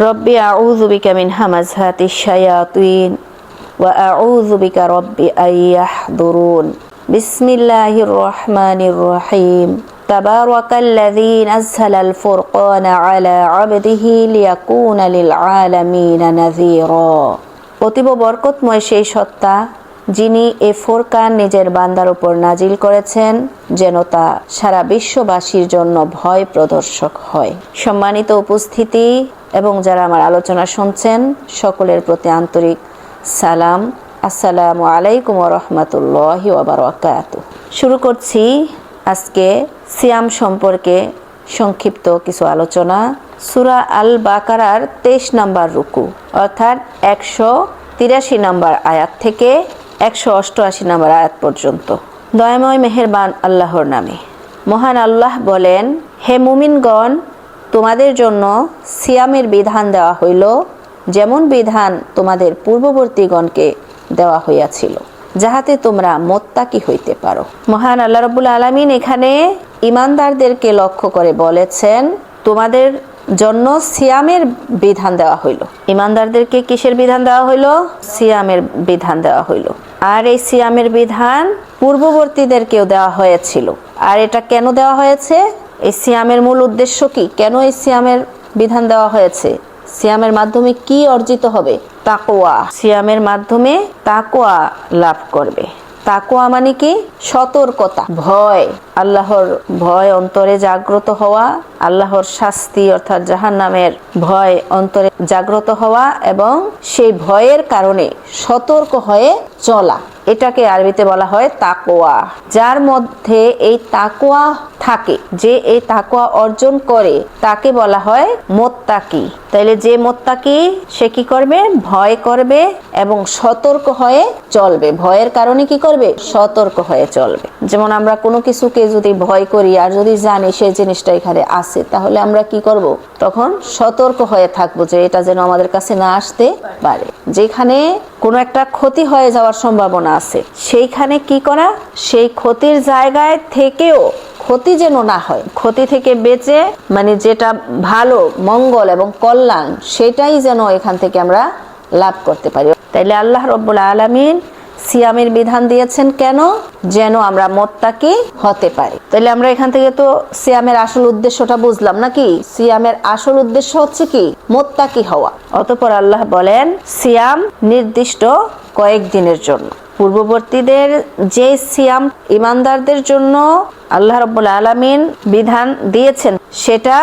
রব্বি আউযু বিকা মিন হামাযাতিশ শায়াতিন ওয়া আউযু বিকা রব্বি আইয়াহদুরুন। বিসমিল্লাহির রহমানির রহিম। তাবারাকাল্লাযী নাযালাল ফুরকানা আলা আবদিহি লিয়াকুনা লিল আলামিনা নাযীরা। অতীব বরকতময় সেই সত্তা যিনি এ ফুরকান নিজের বান্দার উপর নাজিল করেছেন যেন তা সারা বিশ্ববাসীর জন্য ভয় প্রদর্শক হয়। সম্মানিত উপস্থিতি এবং যারা আমার আলোচনা শুনছেন সকলের প্রতি আন্তরিক সালাম। আসসালামু আলাইকুম ওয়া রাহমাতুল্লাহি ওয়া বারাকাতুহু। শুরু করছি আজকে সিয়াম সম্পর্কে সংক্ষিপ্ত কিছু আলোচনা। সূরা আল বাকারার 23 নম্বর রুকু অর্থাৎ 183 নম্বর আয়াত থেকে 188 নম্বর আয়াত পর্যন্ত। দয়াময় মেহেরবান আল্লাহর নামে। মহান আল্লাহ বলেন, হে মুমিনগণ, তোমাদের জন্য সিয়ামের বিধান দেওয়া হইল যেমন বিধান তোমাদের পূর্ববর্তীগণকে দেওয়া হইয়াছিল, যাহাতে তোমরা মুত্তাকি হইতে পারো। মহান আল্লাহ রাব্বুল আলামিন এখানে ঈমানদারদেরকে লক্ষ্য করে বলেছেন তোমাদের জন্য সিয়ামের বিধান দেওয়া হইল। ঈমানদারদেরকে কিসের বিধান দেওয়া হইল? সিয়ামের বিধান দেওয়া হইল। আর এই সিয়ামের বিধান পূর্ববর্তীদেরকেও দেওয়া হয়েছিল। আর এটা কেন দেওয়া হয়েছে? এই সিয়ামের মূল উদ্দেশ্য কি? কেন এই সিয়ামের বিধান দেওয়া হয়েছে? সিয়ামের মাধ্যমে কি অর্জিত হবে? তাকওয়া। সিয়ামের মাধ্যমে তাকওয়া লাভ করবে। তাকওয়া মানে কি? সতর্কতা, ভয়, আল্লাহর ভয় অন্তরে জাগ্রত হওয়া, আল্লাহর শাস্তি অর্থাৎ জাহান্নামের ভয় অন্তরে জাগ্রত হওয়া এবং সেই ভয়ের কারণে সতর্ক হয়ে চলা, এটাকে আরবিতে বলা হয় তাকওয়া। যার মধ্যে এই তাকওয়া থাকে, যে এই তাকওয়া অর্জন করে তাকে বলা হয় মুত্তাকি। তাইলে যে মুত্তাকি সে কি করবে? ভয় করবে এবং সতর্ক হয়ে চলবে। ভয়ের কারণে কি করবে? সতর্ক হয়ে চলবে। যেমন আমরা কোনো কিছুকে যদি ভয় করি আর যদি জানি সেই জিনিসটা এখানে আছে, তাহলে আমরা কি করব? তখন সতর্ক হয়ে থাকবো যে এটা যেন আমাদের কাছে না আসতে পারে। যেখানে কোনো একটা ক্ষতি হয়ে যাওয়ার সম্ভাবনা আছে, সেইখানে কি করা? সেই ক্ষতির জায়গায় থেকেও ক্ষতি যেন না হয়, ক্ষতি থেকে বেঁচে মানে যেটা ভালো, মঙ্গল এবং কল্যাণ, সেটাই যেন এখান থেকে আমরা লাভ করতে পারি। তাইলে আল্লাহ রাব্বুল আলামিন সিয়ামের বিধান দিয়েছেন কেন? যেন আমরা মুত্তাকি হতে পারি। তাহলে আমরা এখান থেকে তো সিয়ামের আসল উদ্দেশ্যটা বুঝলাম নাকি? সিয়ামের আসল উদ্দেশ্য হচ্ছে কি? মুত্তাকি হওয়া। অতঃপর আল্লাহ বলেন সিয়াম নির্দিষ্ট কয়েকদিনের জন্য। পূর্ববর্তীদের যে সিয়াম ঈমানদারদের জন্য আল্লাহ রাব্বুল আলামিন বিধান দিয়েছেন সেটা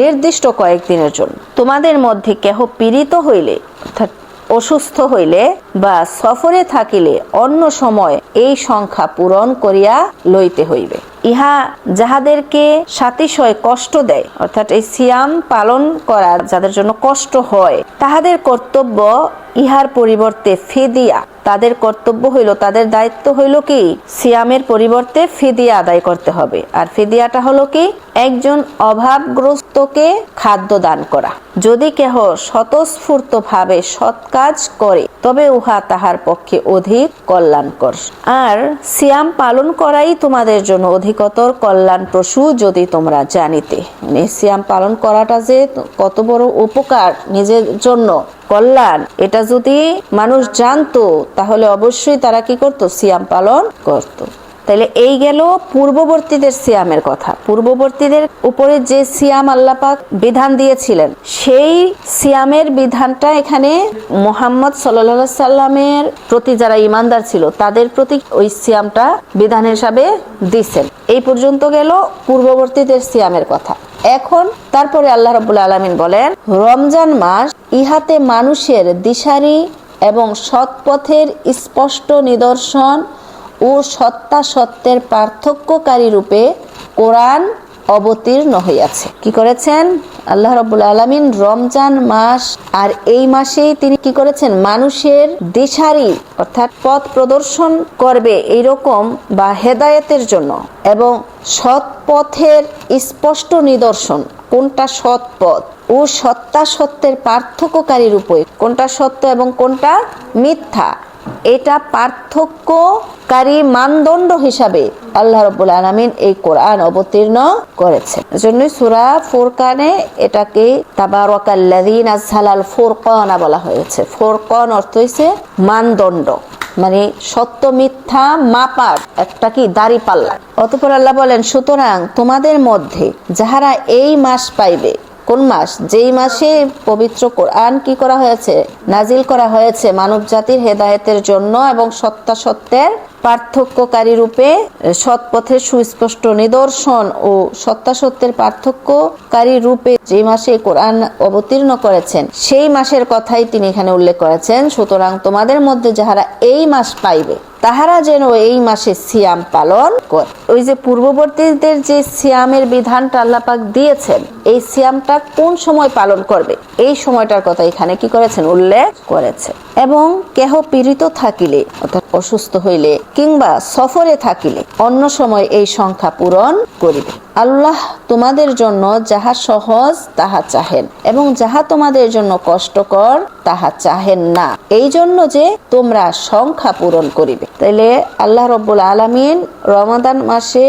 নির্দিষ্ট কয়েকদিনের জন্য। তোমাদের মধ্যে কেহ পীড়িত হইলে অর্থাৎ অসুস্থ হইলে বা সফরে থাকিলে অন্য সময় এই সংখ্যা পূরণ করিয়া লইতে হইবে। ইহা যাহাদেরকে সাতিশয় কষ্ট দেয় অর্থাৎ এই সিয়াম পালন করা যাদের জন্য কষ্ট হয়, তাহাদের কর্তব্য ইহার পরিবর্তে ফিদিয়া। তাদের কর্তব্য হইল, তাদের দায়িত্ব হইল কি? সিয়ামের পরিবর্তে ফিদিয়া আদায় করতে হবে। আর ফিদিয়াটা হলো কি? একজন অভাবগ্রস্তকে খাদ্য দান করা। যদি কেহ স্বতঃস্ফূর্ত ভাবে সৎ কাজ করে তবে উহা তাহার পক্ষে অধিক কল্যাণকর। আর সিয়াম পালন করাই তোমাদের জন্য অধিকতর কল্যাণপ্রসূ যদি তোমরা জানিতে। মানে সিয়াম পালন করাটা যে কত বড় উপকার, নিজের জন্য কল্যাণ, এটা যদি মানুষ জানতো তাহলে অবশ্যই তারা কি করত? সিয়াম পালন করত। তাহলে এই গেল পূর্ববর্তীদের সিয়ামের কথা। পূর্ববর্তীদের উপরে যে সিয়াম আল্লাহ পাক বিধান দিয়েছিলেন সেই সিয়ামের বিধানটা এখানে মুহাম্মদ সাল্লাল্লাহু আলাইহি সাল্লামের প্রতি যারা ঈমানদার ছিল তাদের প্রতি ওই সিয়ামটা বিধান হিসাবে দিয়েছেন। এই পর্যন্ত গেল পূর্ববর্তীদের সিয়ামের কথা। এখন তারপরে আল্লাহ রাব্বুল আলামিন বলেন রমজান মাস, ইহাতে মানুষের দিশারি এবং সৎ পথের স্পষ্ট নিদর্শন ও সত্তা সত্যের পার্থক্যকারী রূপে কোরআন অবতীর্ণ হইয়াছে। কি করেছেন আল্লাহ রাব্বুল আলামিন? রমজান মাস, আর এই মাসেই তিনি কি করেছেন? মানুষের দিশারি অর্থাৎ পথ প্রদর্শন করবে এইরকম বা হেদায়েতের জন্য এবং সৎ পথের স্পষ্ট নিদর্শন, কোনটা সৎ পথ ও সত্তা সত্যের পার্থক্যকারী রূপে, কোনটা সত্য এবং কোনটা মিথ্যা, এটা পার্থক্যকারী মানদণ্ড হিসাবে আল্লাহ রাব্বুল আলামিন এই কোরআন অবতীর্ণ করেছেন। এজন্য সূরা ফুরকানে এটাকে তাবারাকাল্লাযী নাযালাল ফুরকানা বলা হয়েছে। ফুরকান অর্থ হইছে মানদণ্ড, মানে সত্য মিথ্যা মাপার একটা কি দাঁড়িপাল্লা। অতঃপর আল্লাহ বলেন, সুতরাং তোমাদের মধ্যে যাহারা এই মাস পাইবে, কোন মাস? যেই মাসে পবিত্র কোরআন কি করা হয়েছে? নাজিল করা হয়েছে মানব জাতির হেদায়েতের জন্য এবং সত্যাসত্যের পার্থক্যকারী রূপে সৎ পথের সুস্পষ্ট নিদর্শন ও সত্যাসত্যের পার্থক্যকারী রূপে যে মাসে কোরআন অবতীর্ণ করেছেন সেই মাসের কথাই তিনি এখানে উল্লেখ করেছেন। সুতরাং তোমাদের মধ্যে যাহারা এই মাস পাইবে তাহারা যেন এই মাসে সিয়াম পালন করে। ওই যে পূর্ববর্তীদের যে সিয়ামের বিধানটা আল্লাহ পাক দিয়েছেন, এই সিয়ামটা কোন সময় পালন করবে এই সময়টার কথা এখানে কি করেছেন? উল্লেখ করেছে। এবং কেহ পীড়িত থাকিলে অর্থাৎ অসুস্থ হইলে কিংবা সফরে থাকিলে অন্য সময় এই সংখ্যা পূরণ করিবে। আল্লাহ তোমাদের জন্য যাহা সহজ তাহা চাহেন এবং যাহা তোমাদের জন্য কষ্টকর তাহা চাহেন না, এই জন্য যে তোমরা সংখ্যা পূরণ করিবে। তাইলে আল্লাহ রাব্বুল আলামিন রমাদান মাসে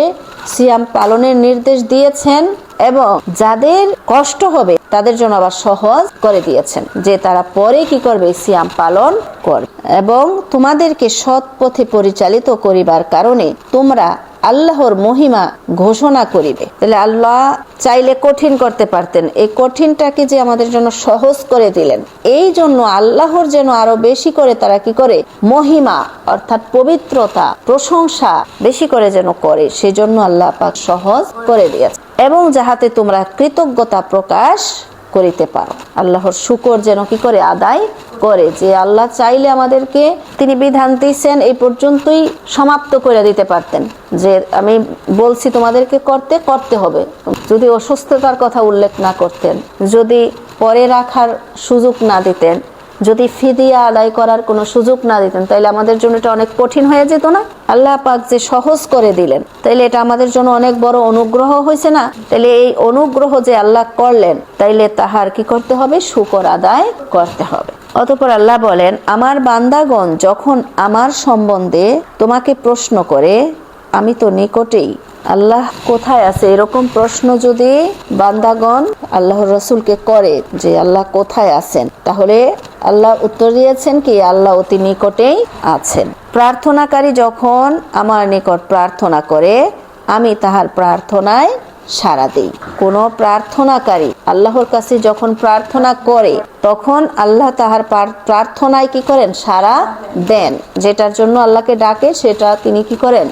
সিয়াম পালনের নির্দেশ দিয়েছেন এবং যাদের কষ্ট হবে তাদের জন্য আবার সহজ করে দিয়েছেন, যে তারা পরে কি করবে? সিয়াম পালন করবে। এবং তোমাদেরকে সৎ পথে পরিচালিত করিবার কারণে তোমরা আল্লাহর মহিমা ঘোষণা করিবে। তাহলে আল্লাহ চাইলে কঠিন করতে পারতেন, এই কঠিনটাকে যে আমাদের জন্য সহজ করে দিলেন, এই জন্য আল্লাহর যেন আরো বেশি করে তারা কি করে? মহিমা অর্থাৎ পবিত্রতা, প্রশংসা বেশি করে যেন করে, সেজন্য আল্লাহ পাক সহজ করে দিয়েছে। এবং যাহাতে তোমরা কৃতজ্ঞতা প্রকাশ করিতে পারো, আল্লাহর শুকর যেন কি করে? আদায় করে, যে আল্লাহ চাইলে আমাদেরকে তিনি বিধান দিয়েছেন এই পর্যন্তই সমাপ্ত করে দিতে পারতেন, যে আমি বলছি তোমাদেরকে করতে হবে। যদি অসুস্থতার কথা উল্লেখ না করতেন, যদি পরে রাখার সুযোগ না দিতেন, যদি ফিদিয়া আদায় করার কোনো সুযোগ না দিতেন, তাইলে আমাদের জন্য এটা অনেক কঠিন হয়ে যেত না? আল্লাহ পাক যে সহজ করে দিলেন, তাইলে এটা আমাদের জন্য অনেক বড় অনুগ্রহ হয়েছে না? তাইলে এই অনুগ্রহ যে আল্লাহ করলেন, তাইলে তাহার কি করতে হবে? শুকর আদায় করতে হবে। অতঃপর আল্লাহ বলেন, আমার বান্দাগণ যখন আমার সম্বন্ধে তোমাকে প্রশ্ন করে, আমি তো নিকটেই। আল্লাহ কোথায় আছে এরকম প্রশ্ন যদি বান্দাগণ আল্লাহর রাসূলকে করে যে আল্লাহ কোথায় আছেন, তাহলে আল্লাহ উত্তর দিয়েছেন কি? আল্লাহ অতি নিকটেই আছেন। প্রার্থনাকারী যখন আমার নিকট প্রার্থনা করে, আমি তাহার প্রার্থনায় সাড়া দেই। কোন প্রার্থনাকারী আল্লাহর কাছে যখন প্রার্থনা করে, তখন আল্লাহ তাহার প্রার্থনায় কি করেন? সাড়া দেন। যেটার জন্য আল্লাহকে ডাকে সেটা তিনি কি করেন?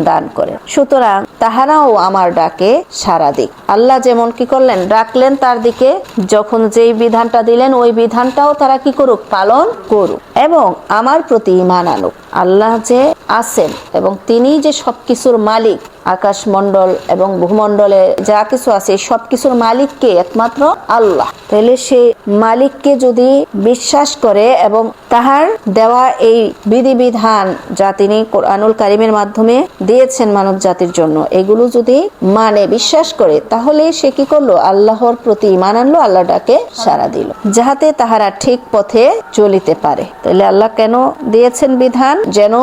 দান করেন। সুতরাং তাহারাও আমার ডাকে সাড়া দিক। আল্লাহ যেমন কি করলেন? ডাকলেন তার দিকে, যখন যেই বিধানটা দিলেন ওই বিধানটাও তারা কি করুক? পালন করুক এবং আমার প্রতি ঈমান আনুক। আল্লাহ যে আছেন এবং তিনি যে সবকিছুর মালিক, আকাশমণ্ডল এবং ভূমণ্ডলে যা কিছু আছে সবকিছুর মালিককে একমাত্র আল্লাহ। তাহলে সেই মালিককে যদি বিশ্বাস করে এবং তাহার দেওয়া এই বিধিবিধান যা তিনি কোরআনুল কারীমের মাধ্যমে দিয়েছেন মানব জাতির জন্য, এগুলো যদি মানে বিশ্বাস করে, তাহলে সে কি করলো? আল্লাহর প্রতি ঈমান আনলো, আল্লাহ ডাকে সাড়া দিল, যাহাতে তাহারা ঠিক পথে চলিতে পারে। তাহলে আল্লাহ কেন দিয়েছেন বিধান? যেন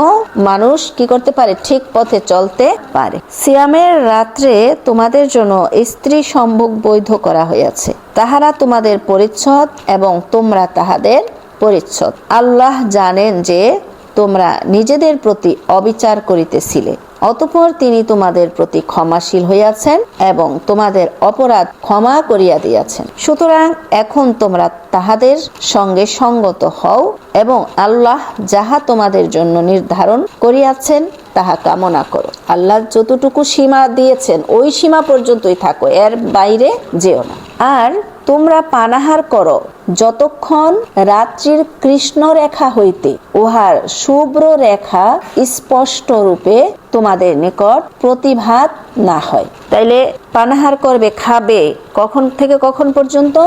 মানুষ কি করতে পারে? ঠিক পথে চলতে পারে। সিয়ামের রাত্রে তোমাদের জন্য স্ত্রী সম্ভোগ বৈধ করা হইয়াছে, তাহারা তোমাদের পরিচ্ছদ এবং তোমরা তাহাদের পরিচ্ছদ। আল্লাহ জানেন যে তোমরা নিজেদের প্রতি অবিচার করিতেছিলে, অতঃপর তিনি তোমাদের প্রতি ক্ষমাশীল হইয়াছেন এবং তোমাদের অপরাধ ক্ষমা করিয়া দিয়াছেন। সুতরাং এখন তোমরা তাহাদের সঙ্গে সঙ্গত হও এবং আল্লাহ যাহা তোমাদের জন্য নির্ধারণ করিয়াছেন তাহা কামনা করো। আল্লাহ যতটুকু সীমা দিয়েছেন ওই সীমা পর্যন্তই থাকো, এর বাইরে যেও না। আর তোমরা পানাহার করো যতক্ষণ রাত্রির কৃষ্ণ রেখা হইতে উহার শুভ্র রেখা স্পষ্ট রূপে তোমাদের নিকট প্রতিভাত না হয়। তাইলে পানাহার করবে, খাবে কখন থেকে কখন পর্যন্ত?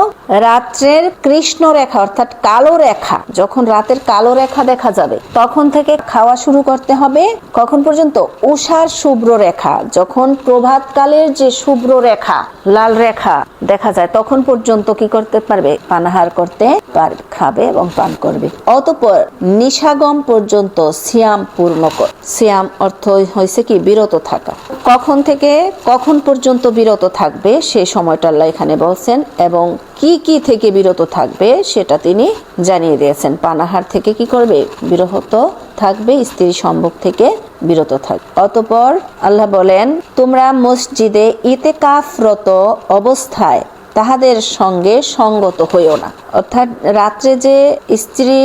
রাত্রের কৃষ্ণ রেখা অর্থাৎ কালো রেখা, যখন রাতের কালো রেখা দেখা যাবে তখন থেকে খাওয়া শুরু করতে হবে। কখন পর্যন্ত? উষার শুভ্র রেখা, যখন প্রভাতকালের যে শুভ্র রেখা, লাল রেখা দেখা যায়, তখন পর্যন্ত কি করতে পারবে? পানাহার করতে খাবে এবং পান করবে। অতঃপর নিশাগম পর্যন্ত সিয়াম পূর্ণ কর। সিয়াম অর্থ হয়েছে কি বিরত থাকা। কখন থেকে কখন পর্যন্ত বিরত থাকবে সেই সময়টা আল্লাহ এখানে বলছেন এবং কি কি থেকে বিরত থাকবে সেটা তিনি জানিয়ে দিয়েছেন। পানাহার থেকে কি করবে? বিরত থাকবে, স্ত্রী সম্ভোগ থেকে বিরত থাকবে। অতঃপর আল্লাহ বলেন, তোমরা মসজিদে ইতিকাফরত অবস্থায় তাহাদের সঙ্গে সঙ্গত হইও না। অর্থাৎ রাত্রে যে স্ত্রী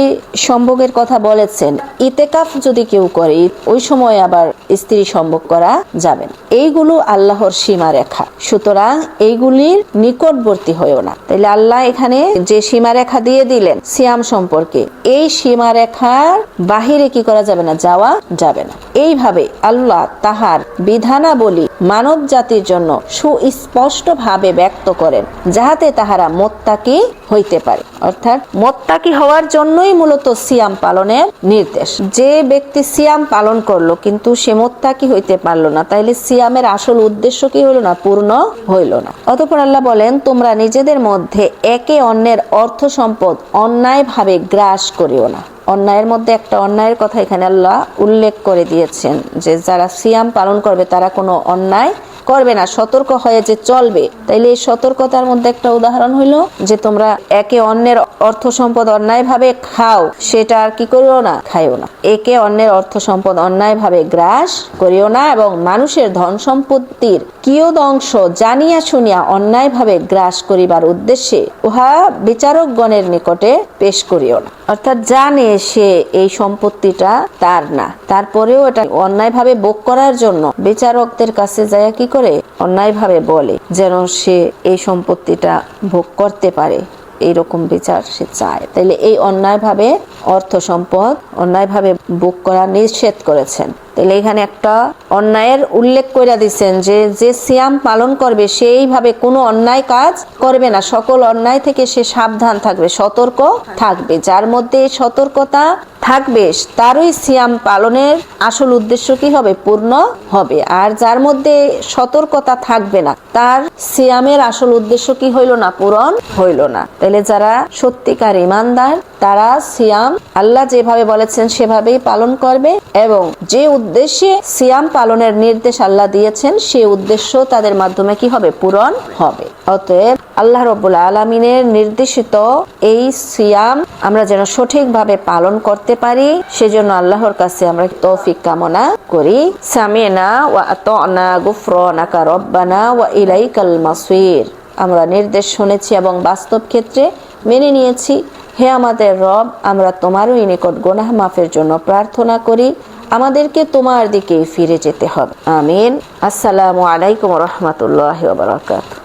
সম্ভোগের কথা বলেছেন, ইতিকাফ যদি কেউ করে ওই সময় আবার স্ত্রী সম্ভোগ করা যাবে না। এইগুলো আল্লাহর সীমারেখা, সুতরাং এইগুলির নিকটবর্তী হইও না। তাহলে আল্লাহ এখানে যে সীমারেখা দিয়ে দিলেন সিয়াম সম্পর্কে, এই সীমারেখার বাহিরে কি করা যাবে না? যাওয়া যাবে না। এইভাবে আল্লাহ তাহার বিধানাবলী মানব জাতির জন্য সুস্পষ্ট ভাবে ব্যক্ত করেন, যাহাতে তাহারা মোত্তাকি হইতে পারে। অর্থাৎ মোত্তাকি হওয়ার জন্যই মূলত সিয়াম পালনের নির্দেশ। যে ব্যক্তি সিয়াম পালন করলো কিন্তু সে মোত্তাকি হইতে পারলো না, তাইলে সিয়ামের আসল উদ্দেশ্য কি হইল না? পূর্ণ হইল না। অতঃপর আল্লাহ বলেন, তোমরা নিজেদের মধ্যে একে অন্যের অর্থ সম্পদ অন্যায় ভাবে গ্রাস করিও না। অন্যায়ের মধ্যে একটা অন্যায়ের কথা এখানে আল্লাহ উল্লেখ করে দিয়েছেন, যে যারা সিয়াম পালন করবে তারা কোনো অন্যায় করবে না, সতর্ক হয়ে যে চলবে। তাইলে এই সতর্কতার মধ্যে একটা উদাহরণ হইল যে তোমরা একে অন্যের অর্থ সম্পদ অন্যায় ভাবে খাও, সেটা আর কি করিও না? খাইও না। একে অন্যের অর্থ সম্পদ অন্যায় ভাবে গ্রাস করিও না এবং মানুষের ধন সম্পত্তির কিয়দংশ জানিয়া শুনিয়া অন্যায় ভাবে গ্রাস করিবার উদ্দেশ্যে উহা বিচারকগণের নিকটে পেশ করিও না। অর্থাৎ জানে সে এই সম্পত্তিটা তার না, তারপরেও এটা অন্যায় ভাবে ভোগ করার জন্য বিচারকদের কাছে যায় কি করে? অন্যায় ভাবে বলে যেন সে এই সম্পত্তিটা ভোগ করতে পারে, এইরকম বিচার সে চায়। তাইলে এই অন্যায় ভাবে অর্থ সম্পদ অন্যায় ভাবে ভোগ করা নিষেধ করেছেন। তাহলে এখানে একটা অন্যায়ের উল্লেখ করে দিচ্ছেন যে যে সিয়াম পালন করবে সেইভাবে কোনো অন্যায় কাজ করবে না, সকল অন্যায় থেকে সে সাবধান থাকবে, সতর্ক থাকবে। যার মধ্যে সতর্কতা থাকবে তারই সিয়াম পালনের আসল উদ্দেশ্য কি হবে? পূর্ণ হবে। আর যার মধ্যে সতর্কতা থাকবে না তার সিয়ামের আসল উদ্দেশ্য কি হইল না? পূরণ হইল না। তাহলে যারা সত্যিকার ঈমানদার তারা সিয়াম আল্লাহ যেভাবে বলেছেন সেভাবেই পালন করবে এবং যে উদ্দেশ্যে সিয়াম পালনের নির্দেশ আল্লাহ দিয়েছেন সেই উদ্দেশ্য তাদের মাধ্যমে কি হবে? পূরণ হবে। অতএব আল্লাহ রাব্বুল আলামিনের নির্দেশিত এই সিয়াম আমরা যেন সঠিকভাবে পালন করতে পারি, সেজন্য আল্লাহর কাছে আমরা তৌফিক কামনা করি। সামিনা ওয়া আতানা গুফরানাকা রব্বানা ওয়া ইলাইকাল মাসির। আমরা নির্দেশ শুনেছি এবং বাস্তব ক্ষেত্রে মেনে নিয়েছি। হে আমাদের রব, আমরা তোমারই নিকট গুনাহ মাফের জন্য প্রার্থনা করি, আমাদেরকে তোমার দিকেই ফিরে যেতে হবে। আমিন। আসসালামু আলাইকুম ওয়া রাহমাতুল্লাহি ওয়া বারাকাতুহু।